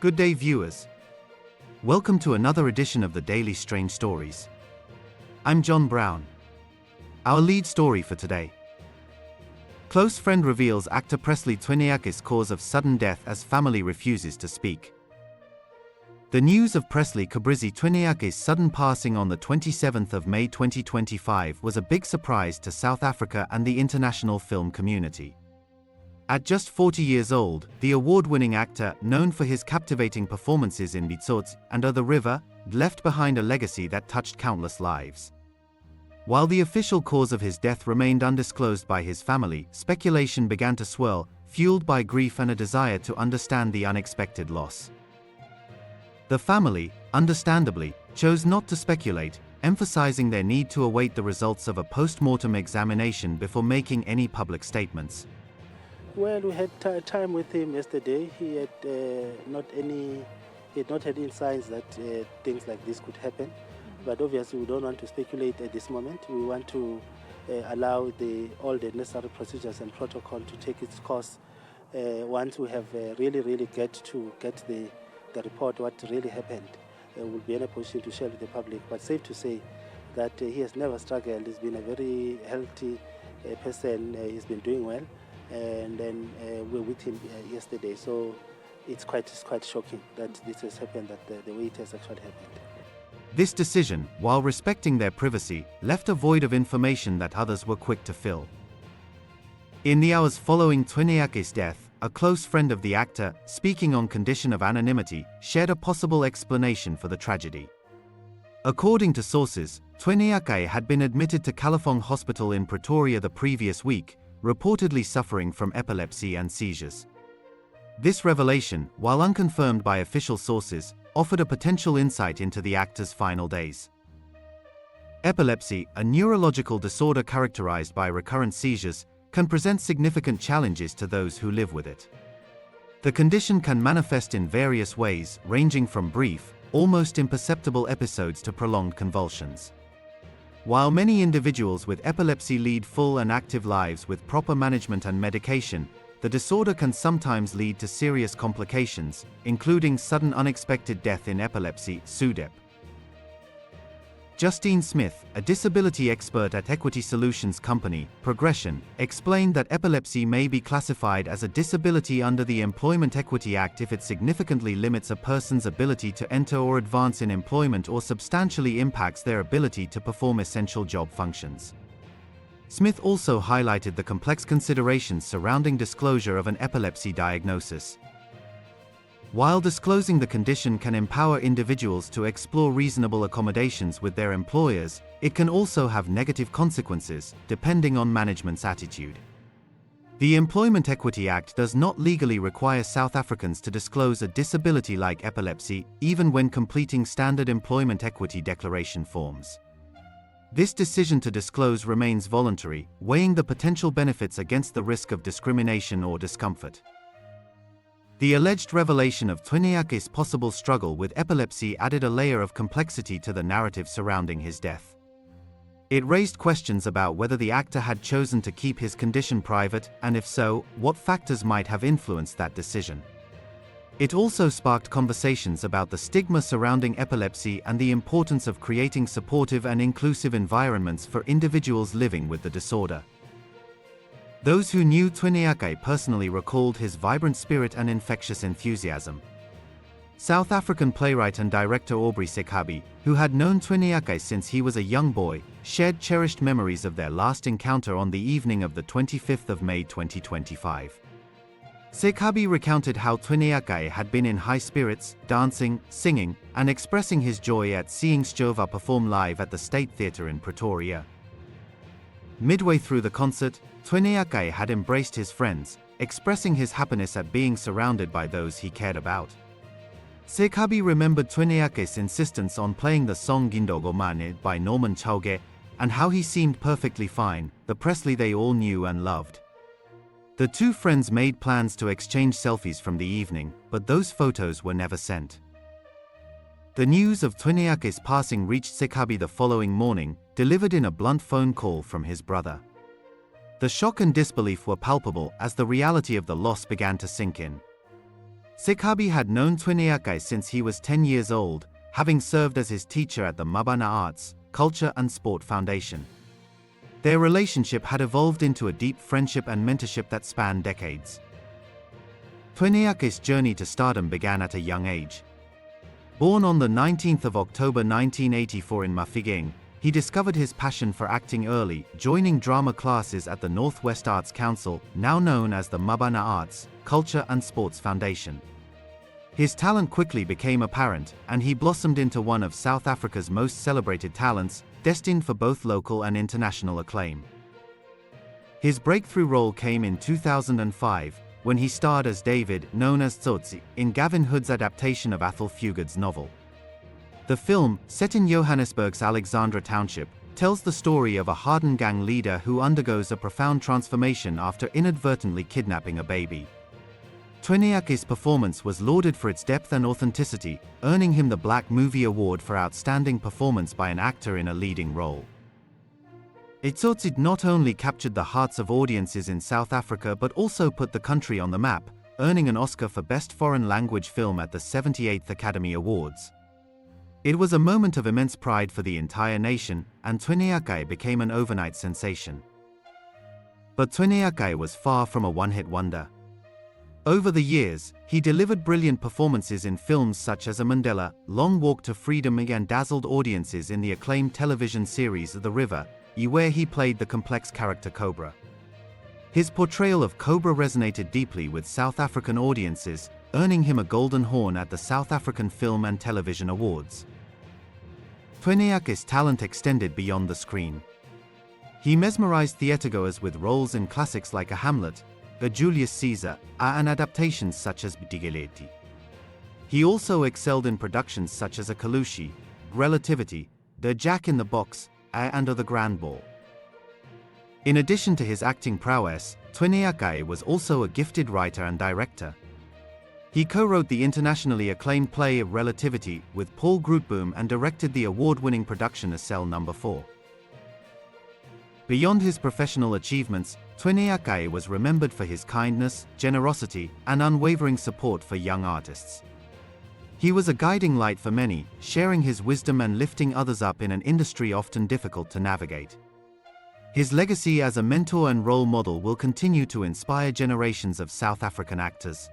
Good day, viewers. Welcome to another edition of the Daily Strange Stories. I'm John Brown. Our lead story for today. Close friend reveals actor Presley Chweneyagae's cause of sudden death as family refuses to speak. The news of Presley Cobrizzi Chweneyagae's sudden passing on the 27th of May 2025 was a big surprise to South Africa and the international film community. At just 40 years old, the award-winning actor, known for his captivating performances in Tsotsi and The River, left behind a legacy that touched countless lives. While the official cause of his death remained undisclosed by his family, speculation began to swirl, fueled by grief and a desire to understand the unexpected loss. The family, understandably, chose not to speculate, emphasizing their need to await the results of a post-mortem examination before making any public statements. Well, we had time with him yesterday. He had not had any signs that things like this could happen. But obviously, we don't want to speculate at this moment. We want to allow all the necessary procedures and protocol to take its course. Once we have really get the report, what really happened, we'll be in a position to share with the public. But safe to say that he has never struggled. He's been a very healthy person. He's been doing well. And then we're with him yesterday, so it's quite shocking that this has happened, that the way it has actually happened. This decision, while respecting their privacy, left a void of information that others were quick to fill. In the hours following Chweneyagae's death, a close friend of the actor, speaking on condition of anonymity, shared a possible explanation for the tragedy. According to sources, Chweneyagae had been admitted to Kalafong Hospital in Pretoria the previous week, reportedly suffering from epilepsy and seizures. This revelation, while unconfirmed by official sources, offered a potential insight into the actor's final days. Epilepsy, a neurological disorder characterized by recurrent seizures, can present significant challenges to those who live with it. The condition can manifest in various ways, ranging from brief, almost imperceptible episodes to prolonged convulsions. While many individuals with epilepsy lead full and active lives with proper management and medication, the disorder can sometimes lead to serious complications, including sudden unexpected death in epilepsy, SUDEP. Justine Smith, a disability expert at equity solutions company, Progression, explained that epilepsy may be classified as a disability under the Employment Equity Act if it significantly limits a person's ability to enter or advance in employment or substantially impacts their ability to perform essential job functions. Smith also highlighted the complex considerations surrounding disclosure of an epilepsy diagnosis. While disclosing the condition can empower individuals to explore reasonable accommodations with their employers, it can also have negative consequences, depending on management's attitude. The Employment Equity Act does not legally require South Africans to disclose a disability like epilepsy, even when completing standard employment equity declaration forms. This decision to disclose remains voluntary, weighing the potential benefits against the risk of discrimination or discomfort. The alleged revelation of Chweneyagae's possible struggle with epilepsy added a layer of complexity to the narrative surrounding his death. It raised questions about whether the actor had chosen to keep his condition private, and if so, what factors might have influenced that decision. It also sparked conversations about the stigma surrounding epilepsy and the importance of creating supportive and inclusive environments for individuals living with the disorder. Those who knew Chweneyagae personally recalled his vibrant spirit and infectious enthusiasm. South African playwright and director Aubrey Seighabie, who had known Chweneyagae since he was a young boy, shared cherished memories of their last encounter on the evening of the 25th of May 2025. Seighabie recounted how Chweneyagae had been in high spirits, dancing, singing, and expressing his joy at seeing Sjova perform live at the State Theatre in Pretoria. Midway through the concert, Chweneyagae had embraced his friends, expressing his happiness at being surrounded by those he cared about. Seighabie remembered Chweneyagae's insistence on playing the song Gindogo Mane by Norman Chauge, and how he seemed perfectly fine, the Presley they all knew and loved. The two friends made plans to exchange selfies from the evening, but those photos were never sent. The news of Chweneyagae's passing reached Seighabie the following morning, delivered in a blunt phone call from his brother. The shock and disbelief were palpable as the reality of the loss began to sink in. Chweneyagae had known Chweneyagae since he was 10 years old, having served as his teacher at the Mabana Arts, Culture and Sport Foundation. Their relationship had evolved into a deep friendship and mentorship that spanned decades. Chweneyagae's journey to stardom began at a young age. Born on the 19th of October 1984 in Mafeking, he discovered his passion for acting early, joining drama classes at the Northwest Arts Council, now known as the Mabana Arts, Culture and Sports Foundation. His talent quickly became apparent, and he blossomed into one of South Africa's most celebrated talents, destined for both local and international acclaim. His breakthrough role came in 2005, when he starred as David, known as Tsotsi, in Gavin Hood's adaptation of Athol Fugard's novel. The film, set in Johannesburg's Alexandra Township, tells the story of a hardened gang leader who undergoes a profound transformation after inadvertently kidnapping a baby. Chweneyagae's performance was lauded for its depth and authenticity, earning him the Black Movie Award for Outstanding Performance by an Actor in a Leading Role. Tsotsi not only captured the hearts of audiences in South Africa but also put the country on the map, earning an Oscar for Best Foreign Language Film at the 78th Academy Awards. It was a moment of immense pride for the entire nation, and Chweneyagae became an overnight sensation. But Chweneyagae was far from a one-hit wonder. Over the years, he delivered brilliant performances in films such as A Mandela, Long Walk to Freedom and dazzled audiences in the acclaimed television series The River, where he played the complex character Cobra. His portrayal of Cobra resonated deeply with South African audiences, earning him a Golden Horn at the South African Film and Television Awards. Chweneyagae's talent extended beyond the screen. He mesmerized theatergoers with roles in classics like A Hamlet, A Julius Caesar, and adaptations such as Speculate. He also excelled in productions such as A Kalushi, Relativity, The Jack in the Box, and The Grand Ball. In addition to his acting prowess, Chweneyagae was also a gifted writer and director. He co-wrote the internationally acclaimed play Relativity with Paul Grootboom and directed the award-winning production A Cell No. 4. Beyond his professional achievements, Chweneyagae was remembered for his kindness, generosity, and unwavering support for young artists. He was a guiding light for many, sharing his wisdom and lifting others up in an industry often difficult to navigate. His legacy as a mentor and role model will continue to inspire generations of South African actors.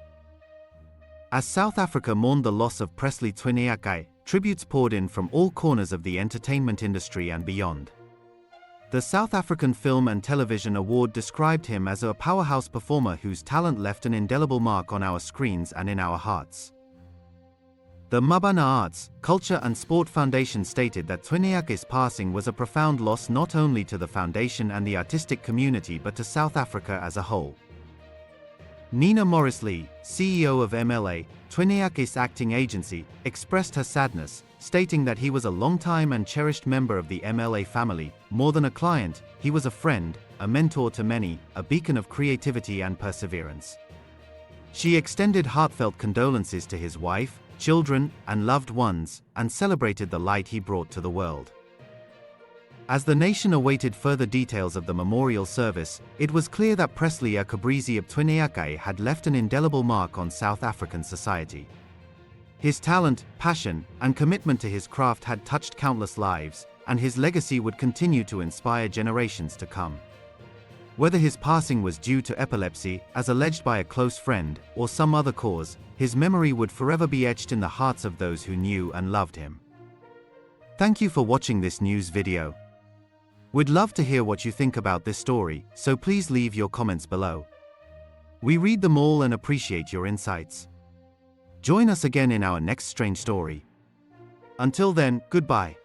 As South Africa mourned the loss of Presley Chweneyagae, tributes poured in from all corners of the entertainment industry and beyond. The South African Film and Television Award described him as a powerhouse performer whose talent left an indelible mark on our screens and in our hearts. The Mabana Arts, Culture and Sport Foundation stated that Chweneyagae's passing was a profound loss not only to the foundation and the artistic community but to South Africa as a whole. Nina Morris-Lee, CEO of MLA, Chweneyagae's acting agency, expressed her sadness, stating that he was a long-time and cherished member of the MLA family. More than a client, he was a friend, a mentor to many, a beacon of creativity and perseverance. She extended heartfelt condolences to his wife, children, and loved ones, and celebrated the light he brought to the world. As the nation awaited further details of the memorial service, it was clear that Presley Cobrizzi Chweneyagae had left an indelible mark on South African society. His talent, passion, and commitment to his craft had touched countless lives, and his legacy would continue to inspire generations to come. Whether his passing was due to epilepsy, as alleged by a close friend, or some other cause, his memory would forever be etched in the hearts of those who knew and loved him. Thank you for watching this news video. We'd love to hear what you think about this story, so please leave your comments below. We read them all and appreciate your insights. Join us again in our next strange story. Until then, goodbye.